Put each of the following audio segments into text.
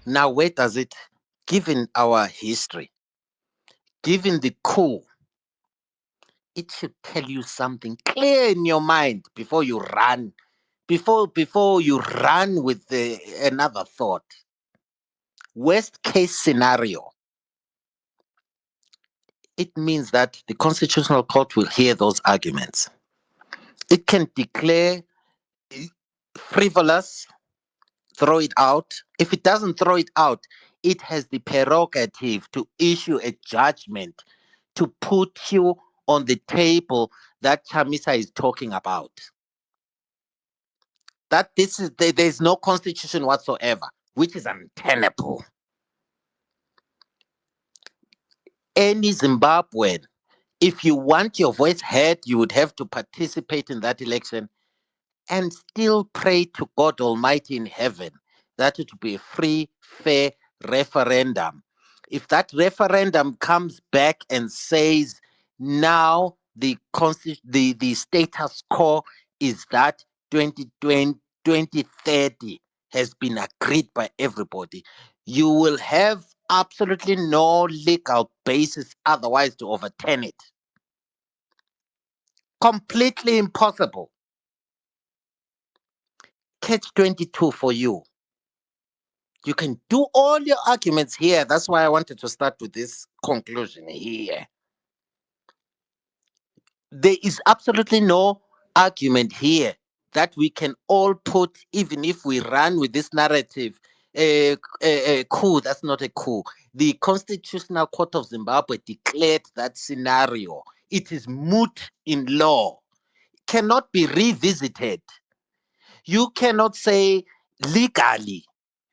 Now, where does it, given our history, given the coup, it should tell you something clear in your mind before you run, before you run with another thought. Worst case scenario, it means that the Constitutional Court will hear those arguments. It can declare frivolous, throw it out. If it doesn't throw it out, it has the prerogative to issue a judgment to put you on the table that Chamisa is talking about. That there's no constitution whatsoever, which is untenable. Any Zimbabwean, if you want your voice heard, you would have to participate in that election and still pray to God Almighty in heaven that it will be a free, fair referendum. If that referendum comes back and says now the status quo is that 2030 has been agreed by everybody, you will have absolutely no legal basis otherwise to overturn it. Completely impossible. Catch 22 for you. You can do all your arguments here. That's why I wanted to start with this conclusion here. There is absolutely no argument here that we can all put, even if we run with this narrative. A coup, that's not a coup. The Constitutional Court of Zimbabwe declared that scenario. It is moot in law, cannot be revisited. You cannot say legally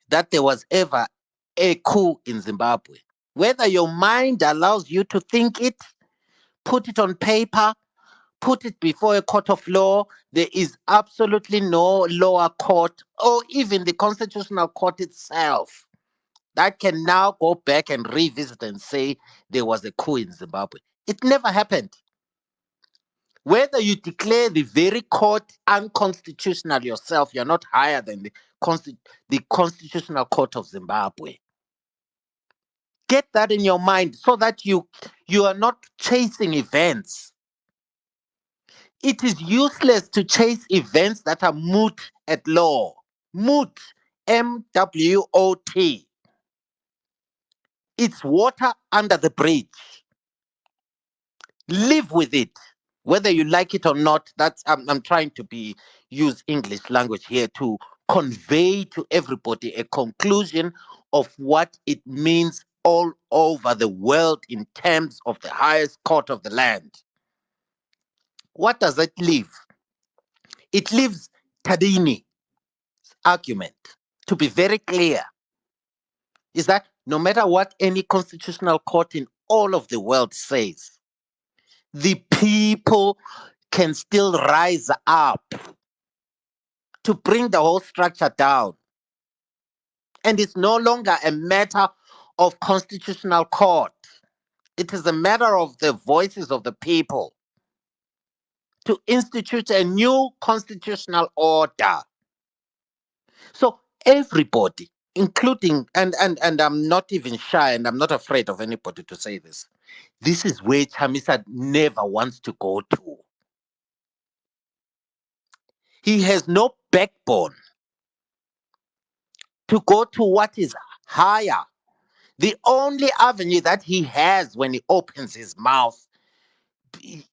that there was ever a coup in Zimbabwe. Whether your mind allows you to think it, put it on paper, put it before a court of law, there is absolutely no lower court or even the Constitutional Court itself that can now go back and revisit and say there was a coup in Zimbabwe. It never happened. Whether you declare the very court unconstitutional yourself, you're not higher than the Constitutional Court of Zimbabwe. Get that in your mind so that you are not chasing events. It is useless to chase events that are moot at law. Moot, MWOT. It's water under the bridge. Live with it, whether you like it or not. That's I'm trying to be use English language here to convey to everybody a conclusion of what it means all over the world in terms of the highest court of the land. What does it leave? It leaves Tadini's argument to be very clear is that no matter what any constitutional court in all of the world says, the people can still rise up to bring the whole structure down. And it's no longer a matter of constitutional court. It is a matter of the voices of the people to institute a new constitutional order. So everybody, including and I'm not even shy and I'm not afraid of anybody to say this. This is where Chamisa never wants to go to. He has no backbone to go to what is higher. The only avenue that he has when he opens his mouth,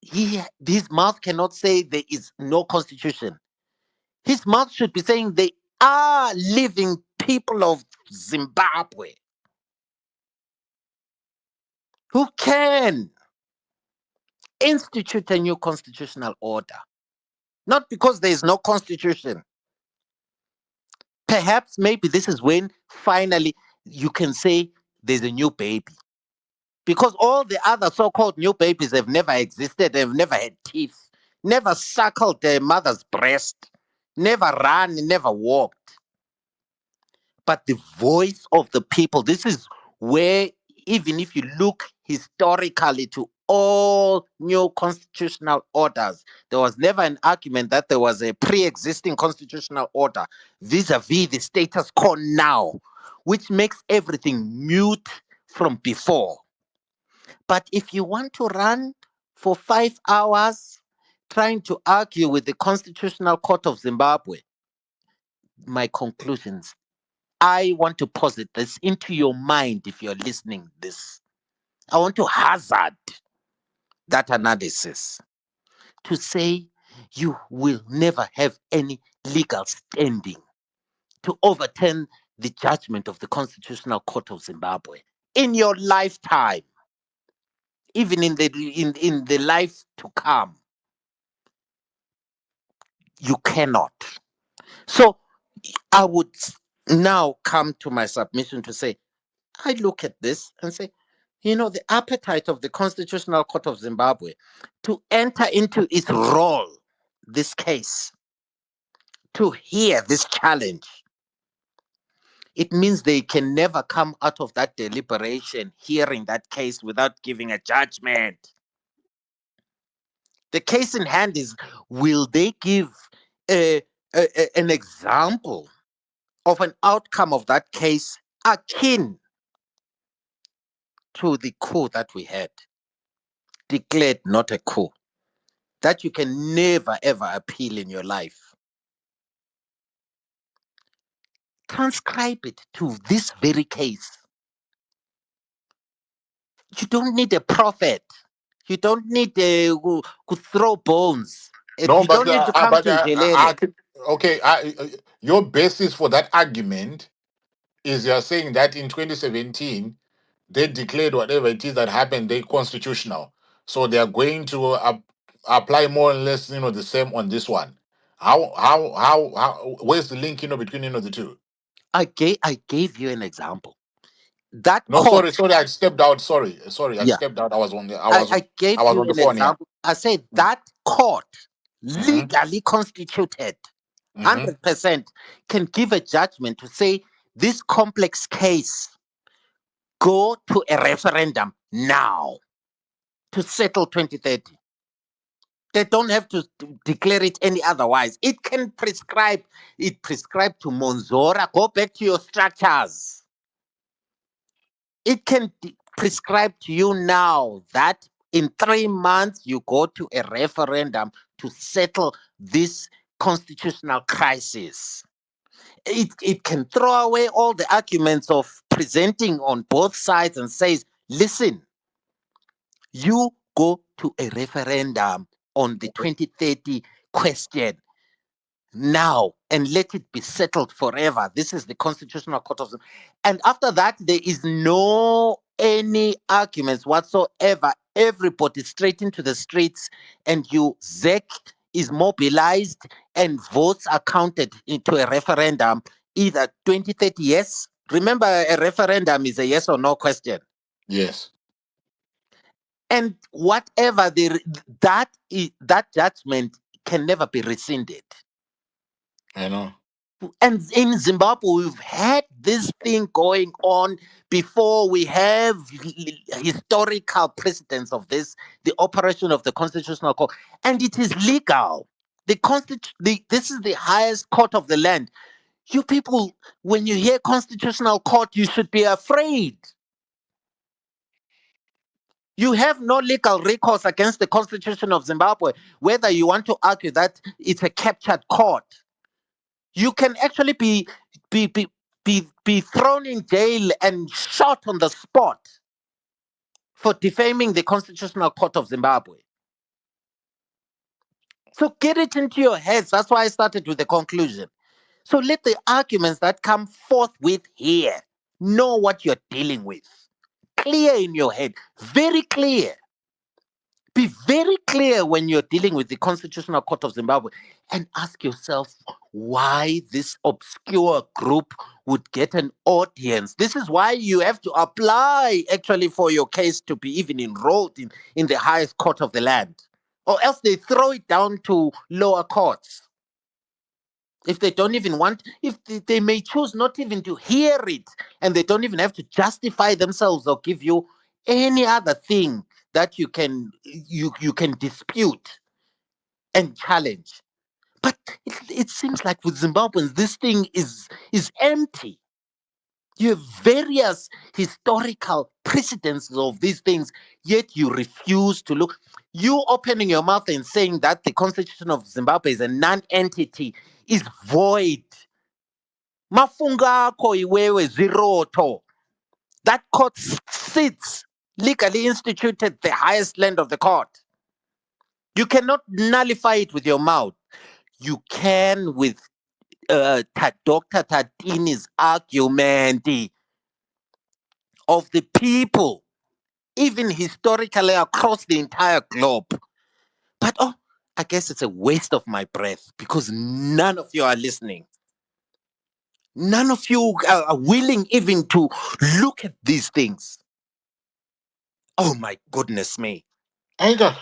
his mouth cannot say there is no constitution. His mouth should be saying they are living people of Zimbabwe who can institute a new constitutional order. Not because there is no constitution. Perhaps maybe this is when finally you can say there's a new baby. Because all the other so called new babies have never existed, they've never had teeth, never suckled their mother's breast, never ran, never walked. But the voice of the people, this is where, even if you look historically to all new constitutional orders, there was never an argument that there was a pre existing constitutional order vis a vis the status quo now. which makes everything mute from before. But if you want to run for 5 hours trying to argue with the Constitutional Court of Zimbabwe, my conclusions, I want to posit this into your mind if you're listening this. I want to hazard that analysis to say you will never have any legal standing to overturn the judgment of the Constitutional Court of Zimbabwe in your lifetime, even in the life to come. You cannot. So I would now come to my submission to say, I look at this and say, the appetite of the Constitutional Court of Zimbabwe to enter into its role, this case, to hear this challenge, it means they can never come out of that deliberation, hearing that case without giving a judgment. The case in hand is, will they give a, an example of an outcome of that case akin to the coup that we had, declared not a coup, that you can never ever appeal in your life? Transcribe it to this very case. You don't need a prophet. You don't need to throw bones. No, You don't need to come but to Jelele. okay. Your basis for that argument is you're saying that in 2017 they declared whatever it is that happened they constitutional, so they are going to apply more or less the same on this one. How where's the link between the two? I gave you an example. That No, court, sorry, I stepped out. Sorry, I yeah, stepped out. I was on the I I gave was you on the an phone. Yeah. example. I said that court, Mm-hmm. legally constituted, Mm-hmm. 100%, can give a judgment to say this complex case go to a referendum now to settle 2030. They don't have to declare it any otherwise. It can prescribe, it prescribed to Monzora, go back to your structures. It can prescribe to you now that in 3 months you go to a referendum to settle this constitutional crisis. It can throw away all the arguments of presenting on both sides and says, listen, you go to a referendum on the 2030 question now and let it be settled forever. This is the Constitutional Court of and after that there is no any arguments whatsoever. Everybody straight into the streets, and you ZEC is mobilized and votes are counted into a referendum, either 2030 yes. Remember, a referendum is a yes or no question. Yes, And whatever that judgment can never be rescinded. I know. And in Zimbabwe, we've had this thing going on before. We have historical precedence of this, the operation of the Constitutional Court, and it is legal. This is the highest court of the land. You people, when you hear Constitutional Court, you should be afraid. You have no legal recourse against the Constitution of Zimbabwe, whether you want to argue that it's a captured court. You can actually be be be thrown in jail and shot on the spot for defaming the Constitutional Court of Zimbabwe. So get it into your heads. That's why I started with the conclusion. So let the arguments that come forth with here know what you're dealing with. Clear in your head, very clear. Be very clear when you're dealing with the Constitutional Court of Zimbabwe, and ask yourself why this obscure group would get an audience. This is why you have to apply actually for your case to be even enrolled in the highest court of the land. Or else they throw it down to lower courts. If they don't even want, if they may choose not even to hear it, and they don't even have to justify themselves or give you any other thing that you can dispute and challenge. But it seems like with Zimbabweans, this thing is empty. You have various historical precedents of these things, yet you refuse to look. You opening your mouth and saying that the Constitution of Zimbabwe is a non entity is void. Mafunga akho iwewe ziroto. That court sits legally instituted the highest land of the court. You cannot nullify it with your mouth. You can with Dr. Tatini's argument of the people, even historically across the entire globe. But oh, I guess it's a waste of my breath because none of you are listening. None of you are willing even to look at these things. Oh my goodness me. Anger.